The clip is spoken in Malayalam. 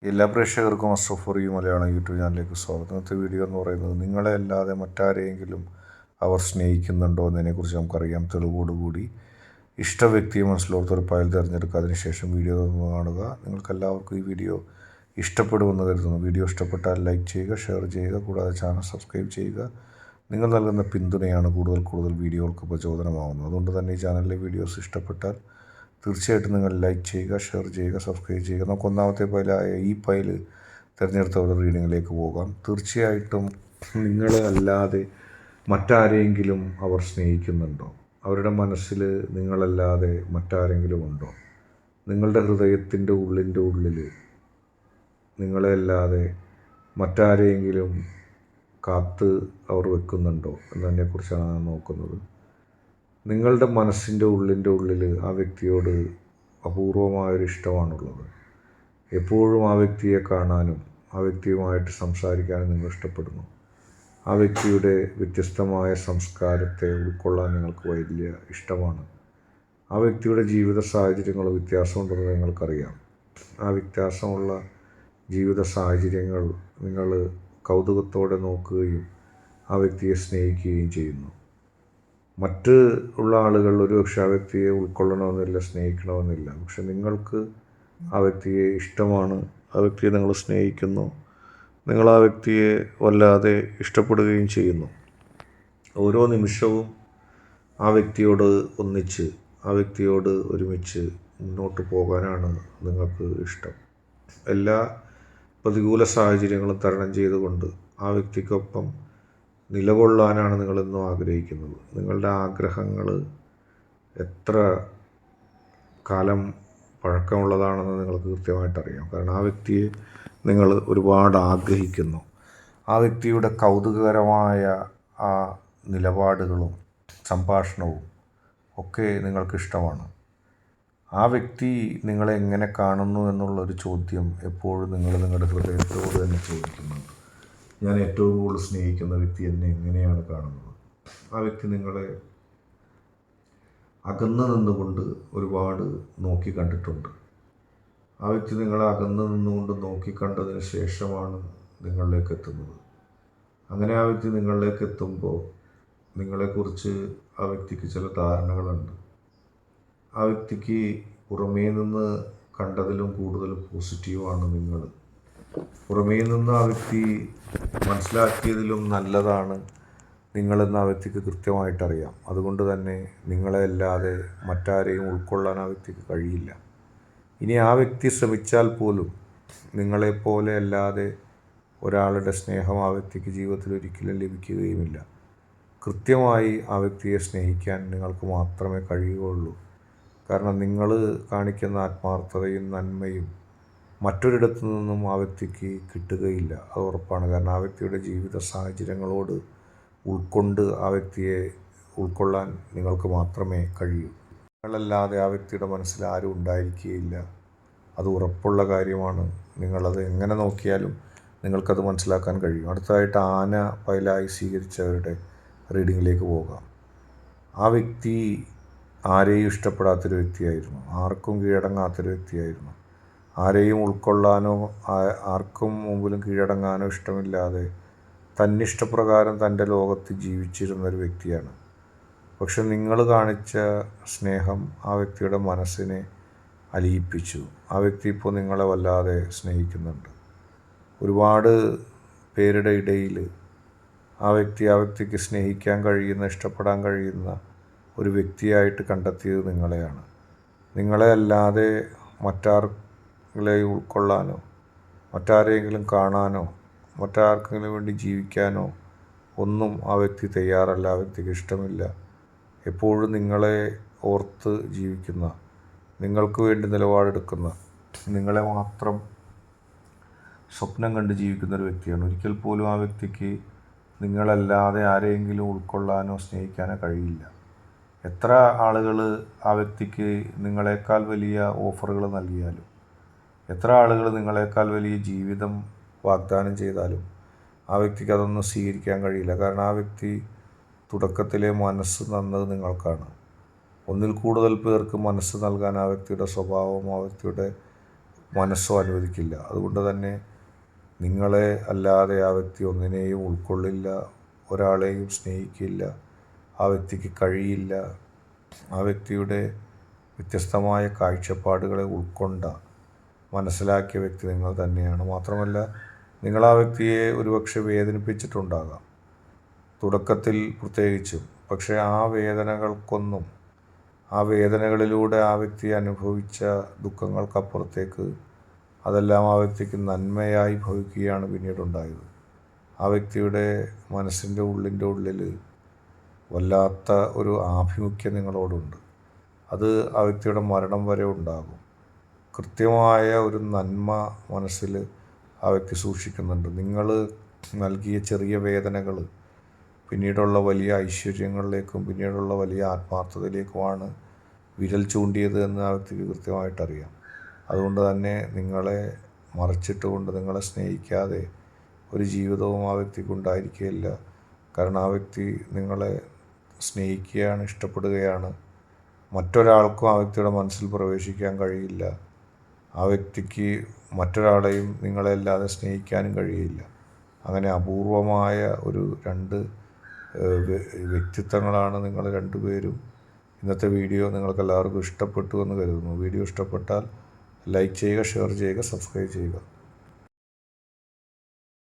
എല്ലാ പ്രേക്ഷകർക്കും Ashraf for you Malayalam YouTube ചാനലിലേക്ക് സ്വാഗതം. ഇന്നത്തെ വീഡിയോ എന്ന് പറയുന്നത് നിങ്ങളെ അല്ലാതെ മറ്റാരെയെങ്കിലും അവർ സ്നേഹിക്കുന്നുണ്ടോ എന്നതിനെക്കുറിച്ച് നമുക്കറിയാം. തെളിവോടുകൂടി ഇഷ്ട വ്യക്തിയെ മനസ്സിലോർത്തൊരു ഫയൽ തിരഞ്ഞെടുക്കുക. അതിനുശേഷം വീഡിയോ തുറന്ന് കാണുക. നിങ്ങൾക്കെല്ലാവർക്കും ഈ വീഡിയോ ഇഷ്ടപ്പെടുമെന്ന് കരുതുന്നു. വീഡിയോ ഇഷ്ടപ്പെട്ടാൽ ലൈക്ക് ചെയ്യുക, ഷെയർ ചെയ്യുക, കൂടാതെ ചാനൽ സബ്സ്ക്രൈബ് ചെയ്യുക. നിങ്ങൾ നൽകുന്ന പിന്തുണയാണ് കൂടുതൽ വീഡിയോകൾക്ക് പ്രചോദനമാകുന്നത്. അതുകൊണ്ട് തന്നെ ഈ ചാനലിലെ വീഡിയോസ് ഇഷ്ടപ്പെട്ടാൽ തീർച്ചയായിട്ടും നിങ്ങൾ ലൈക്ക് ചെയ്യുക, ഷെയർ ചെയ്യുക, സബ്സ്ക്രൈബ് ചെയ്യുക. നമുക്ക് ഒന്നാമത്തെ ഫയലായ ഈ ഫയൽ തിരഞ്ഞെടുത്ത ഒരു റീഡിങ്ങിലേക്ക് പോകാം. തീർച്ചയായിട്ടും നിങ്ങളെ അല്ലാതെ മറ്റാരെങ്കിലും അവർ സ്നേഹിക്കുന്നുണ്ടോ? അവരുടെ മനസ്സിൽ നിങ്ങളല്ലാതെ മറ്റാരെങ്കിലും ഉണ്ടോ? നിങ്ങളുടെ ഹൃദയത്തിൻ്റെ ഉള്ളിൽ നിങ്ങളെ അല്ലാതെ മറ്റാരെയെങ്കിലും കാത്ത് അവർ വെക്കുന്നുണ്ടോ എന്നതിനെക്കുറിച്ചാണ് ഞാൻ നോക്കുന്നത്. നിങ്ങളുടെ മനസ്സിൻ്റെ ഉള്ളിൽ ആ വ്യക്തിയോട് അപൂർവമായൊരു ഇഷ്ടമാണുള്ളത്. എപ്പോഴും ആ വ്യക്തിയെ കാണാനും ആ വ്യക്തിയുമായിട്ട് സംസാരിക്കാനും നിങ്ങൾ ഇഷ്ടപ്പെടുന്നു. ആ വ്യക്തിയുടെ വ്യത്യസ്തമായ സംസ്കാരത്തെ ഉൾക്കൊള്ളാൻ നിങ്ങൾക്ക് വലിയ ഇഷ്ടമാണ്. ആ വ്യക്തിയുടെ ജീവിത സാഹചര്യങ്ങൾ വ്യത്യാസമുണ്ടെന്ന് നിങ്ങൾക്കറിയാം. ആ വ്യത്യാസമുള്ള ജീവിത സാഹചര്യങ്ങൾ നിങ്ങൾ കൗതുകത്തോടെ നോക്കുകയും ആ വ്യക്തിയെ സ്നേഹിക്കുകയും ചെയ്യുന്നു. മറ്റ് ഉള്ള ആളുകൾ ഒരു പക്ഷേ ആ വ്യക്തിയെ ഉൾക്കൊള്ളണമെന്നില്ല, സ്നേഹിക്കണമെന്നില്ല. പക്ഷെ നിങ്ങൾക്ക് ആ വ്യക്തിയെ ഇഷ്ടമാണ്, ആ വ്യക്തിയെ നിങ്ങൾ സ്നേഹിക്കുന്നു, നിങ്ങൾ ആ വ്യക്തിയെ വല്ലാതെ ഇഷ്ടപ്പെടുകയും ചെയ്യുന്നു. ഓരോ നിമിഷവും ആ വ്യക്തിയോട് ഒന്നിച്ച്, ആ വ്യക്തിയോട് ഒരുമിച്ച് മുന്നോട്ട് പോകാനാണ് നിങ്ങൾക്ക് ഇഷ്ടം. എല്ലാ പ്രതികൂല സാഹചര്യങ്ങളും തരണം ചെയ്തുകൊണ്ട് ആ വ്യക്തിക്കൊപ്പം നിലകൊള്ളാനാണ് നിങ്ങളെന്നും ആഗ്രഹിക്കുന്നത്. നിങ്ങളുടെ ആഗ്രഹങ്ങൾ എത്ര കാലം പഴക്കമുള്ളതാണെന്ന് നിങ്ങൾക്ക് കൃത്യമായിട്ടറിയാം. കാരണം ആ വ്യക്തിയെ നിങ്ങൾ ഒരുപാട് ആഗ്രഹിക്കുന്നു. ആ വ്യക്തിയുടെ കൗതുകകരമായ ആ നിലപാടുകളും സംഭാഷണവും ഒക്കെ നിങ്ങൾക്കിഷ്ടമാണ്. ആ വ്യക്തി നിങ്ങളെ എങ്ങനെ കാണുന്നു എന്നുള്ളൊരു ചോദ്യം എപ്പോഴും നിങ്ങൾ നിങ്ങളുടെ ഹൃദയത്തോട് തന്നെ ചോദിക്കുന്നുണ്ട്. ഞാൻ ഏറ്റവും കൂടുതൽ സ്നേഹിക്കുന്ന വ്യക്തി എന്നെ എങ്ങനെയാണ് കാണുന്നത്? ആ വ്യക്തി നിങ്ങളെ അകന്നു നിന്നുകൊണ്ട് ഒരുപാട് നോക്കി കണ്ടിട്ടുണ്ട്. ആ വ്യക്തി നിങ്ങളെ അകന്നു നിന്നുകൊണ്ട് നോക്കിക്കണ്ടതിന് ശേഷമാണ് നിങ്ങളിലേക്ക് എത്തുന്നത്. അങ്ങനെ ആ വ്യക്തി നിങ്ങളിലേക്ക് എത്തുമ്പോൾ നിങ്ങളെക്കുറിച്ച് ആ വ്യക്തിക്ക് ചില ധാരണകളുണ്ട്. ആ വ്യക്തിക്ക് പുറമേ നിന്ന് കണ്ടതിലും കൂടുതൽ പോസിറ്റീവാണ് നിങ്ങൾ. പുറമേ നിന്ന് ആ വ്യക്തി മനസ്സിലാക്കിയതിലും നല്ലതാണ് നിങ്ങളെന്ന് ആ വ്യക്തിക്ക് കൃത്യമായിട്ടറിയാം. അതുകൊണ്ട് തന്നെ നിങ്ങളെ അല്ലാതെ മറ്റാരെയും ഉൾക്കൊള്ളാൻ ആ വ്യക്തിക്ക് കഴിയില്ല. ഇനി ആ വ്യക്തി ശ്രമിച്ചാൽ പോലും നിങ്ങളെപ്പോലെ അല്ലാതെ ഒരാളുടെ സ്നേഹം ആ വ്യക്തിക്ക് ജീവിതത്തിൽ ഒരിക്കലും ലഭിക്കുകയുമില്ല. കൃത്യമായി ആ വ്യക്തിയെ സ്നേഹിക്കാൻ നിങ്ങൾക്ക് മാത്രമേ കഴിയുകയുള്ളൂ. കാരണം നിങ്ങൾ കാണിക്കുന്ന ആത്മാർത്ഥതയും നന്മയും മറ്റൊരിടത്തു നിന്നും ആ വ്യക്തിക്ക് കിട്ടുകയില്ല. അത് ഉറപ്പാണ്. കാരണം ആ വ്യക്തിയുടെ ജീവിത സാഹചര്യങ്ങളോട് ഉൾക്കൊണ്ട് ആ വ്യക്തിയെ ഉൾക്കൊള്ളാൻ നിങ്ങൾക്ക് മാത്രമേ കഴിയൂ. നിങ്ങളല്ലാതെ ആ വ്യക്തിയുടെ മനസ്സിൽ ആരും ഉണ്ടായിരിക്കുകയില്ല. അത് ഉറപ്പുള്ള കാര്യമാണ്. നിങ്ങളത് എങ്ങനെ നോക്കിയാലും നിങ്ങൾക്കത് മനസ്സിലാക്കാൻ കഴിയും. അടുത്തതായിട്ട് ആന പൈലായി സ്വീകരിച്ചവരുടെ റീഡിങ്ങിലേക്ക് പോകാം. ആ വ്യക്തി ആരെയും ഇഷ്ടപ്പെടാത്തൊരു വ്യക്തിയായിരുന്നു. ആർക്കും കീഴടങ്ങാത്തൊരു വ്യക്തിയായിരുന്നു. ആരെയും ഉൾക്കൊള്ളാനോ ആർക്കും മുമ്പിലും കീഴടങ്ങാനോ ഇഷ്ടമില്ലാതെ തന്നിഷ്ടപ്രകാരം തൻ്റെ ലോകത്ത് ജീവിച്ചിരുന്നൊരു വ്യക്തിയാണ്. പക്ഷെ നിങ്ങൾ കാണിച്ച സ്നേഹം ആ വ്യക്തിയുടെ മനസ്സിനെ അലിയിപ്പിച്ചു. ആ വ്യക്തി ഇപ്പോൾ നിങ്ങളെ വല്ലാതെ സ്നേഹിക്കുന്നുണ്ട്. ഒരുപാട് പേരുടെ ഇടയിൽ ആ വ്യക്തിക്ക് സ്നേഹിക്കാൻ കഴിയുന്ന, ഇഷ്ടപ്പെടാൻ കഴിയുന്ന ഒരു വ്യക്തിയായിട്ട് കണ്ടെത്തിയത് നിങ്ങളെയാണ്. നിങ്ങളെ അല്ലാതെ മറ്റാരെയും ഉൾക്കൊള്ളാനോ മറ്റാരെങ്കിലും കാണാനോ മറ്റാർക്കെങ്കിലും വേണ്ടി ജീവിക്കാനോ ഒന്നും ആ വ്യക്തി തയ്യാറല്ല. ആ വ്യക്തിക്ക് ഇഷ്ടമില്ല. എപ്പോഴും നിങ്ങളെ ഓർത്ത് ജീവിക്കുന്ന, നിങ്ങൾക്ക് വേണ്ടി നിലപാടെടുക്കുന്ന, നിങ്ങളെ മാത്രം സ്വപ്നം കണ്ട് ജീവിക്കുന്നൊരു വ്യക്തിയാണ്. ഒരിക്കൽ പോലും ആ വ്യക്തിക്ക് നിങ്ങളല്ലാതെ ആരെയെങ്കിലും ഉൾക്കൊള്ളാനോ സ്നേഹിക്കാനോ കഴിയില്ല. എത്ര ആളുകൾ ആ വ്യക്തിക്ക് നിങ്ങളെക്കാൾ വലിയ ഓഫറുകൾ നൽകിയാലും, എത്ര ആളുകൾ നിങ്ങളെക്കാൾ വലിയ ജീവിതം വാഗ്ദാനം ചെയ്താലും ആ വ്യക്തിക്ക് അതൊന്നും സ്വീകരിക്കാൻ കഴിയില്ല. കാരണം ആ വ്യക്തി തുടക്കത്തിലെ മനസ്സ് തന്നത് നിങ്ങൾക്കാണ്. ഒന്നിൽ കൂടുതൽ പേർക്ക് മനസ്സ് നൽകാൻ ആ വ്യക്തിയുടെ സ്വഭാവം, ആ വ്യക്തിയുടെ മനസ്സോ അനുവദിക്കില്ല. അതുകൊണ്ട് തന്നെ നിങ്ങളെ അല്ലാതെ ആ വ്യക്തി ഒന്നിനെയും ഉൾക്കൊള്ളില്ല, ഒരാളെയും സ്നേഹിക്കില്ല, ആ വ്യക്തിക്ക് കഴിയില്ല. ആ വ്യക്തിയുടെ വ്യത്യസ്തമായ കാഴ്ചപ്പാടുകളെ ഉൾക്കൊണ്ട മനസ്സിലാക്കിയ വ്യക്തി നിങ്ങൾ തന്നെയാണ്. മാത്രമല്ല, നിങ്ങൾ ആ വ്യക്തിയെ ഒരുപക്ഷെ വേദനിപ്പിച്ചിട്ടുണ്ടാകാം, തുടക്കത്തിൽ പ്രത്യേകിച്ചും. പക്ഷേ ആ വേദനകൾക്കൊന്നും, ആ വേദനകളിലൂടെ ആ വ്യക്തി അനുഭവിച്ച ദുഃഖങ്ങൾക്കപ്പുറത്തേക്ക് അതെല്ലാം ആ വ്യക്തിക്ക് നന്മയായി ഭവിക്കുകയാണ് പിന്നീടുണ്ടായത്. ആ വ്യക്തിയുടെ മനസ്സിൻ്റെ ഉള്ളിൽ വല്ലാത്ത ഒരു ആഭിമുഖ്യം നിങ്ങളോടുണ്ട്. അത് ആ വ്യക്തിയുടെ മരണം വരെ ഉണ്ടാകും. കൃത്യമായ ഒരു നന്മ മനസ്സിൽ ആ വ്യക്തി സൂക്ഷിക്കുന്നുണ്ട്. നിങ്ങൾ നൽകിയ ചെറിയ വേദനകൾ പിന്നീടുള്ള വലിയ ഐശ്വര്യങ്ങളിലേക്കും പിന്നീടുള്ള വലിയ ആത്മാർത്ഥതയിലേക്കുമാണ് വിരൽ ചൂണ്ടിയത് എന്ന് ആ വ്യക്തിക്ക് കൃത്യമായിട്ടറിയാം. അതുകൊണ്ട് തന്നെ നിങ്ങളെ മറച്ചിട്ടുകൊണ്ട്, നിങ്ങളെ സ്നേഹിക്കാതെ ഒരു ജീവിതവും ആ വ്യക്തിക്ക് ഉണ്ടായിരിക്കുകയില്ല. കാരണം ആ വ്യക്തി നിങ്ങളെ സ്നേഹിക്കുകയാണ്, ഇഷ്ടപ്പെടുകയാണ്. മറ്റൊരാൾക്കും ആ വ്യക്തിയുടെ മനസ്സിൽ പ്രവേശിക്കാൻ കഴിയില്ല. ആ വ്യക്തിക്ക് മറ്റൊരാളെയും നിങ്ങളെയല്ലാതെ സ്നേഹിക്കാനും കഴിയില്ല. അങ്ങനെ അപൂർവമായ ഒരു രണ്ട് വ്യക്തിത്വങ്ങളാണ് നിങ്ങൾ രണ്ടുപേരും. ഇന്നത്തെ വീഡിയോ നിങ്ങൾക്കെല്ലാവർക്കും ഇഷ്ടപ്പെട്ടു എന്ന് കരുതുന്നു. വീഡിയോ ഇഷ്ടപ്പെട്ടാൽ ലൈക്ക് ചെയ്യുക, ഷെയർ ചെയ്യുക, സബ്സ്ക്രൈബ് ചെയ്യുക.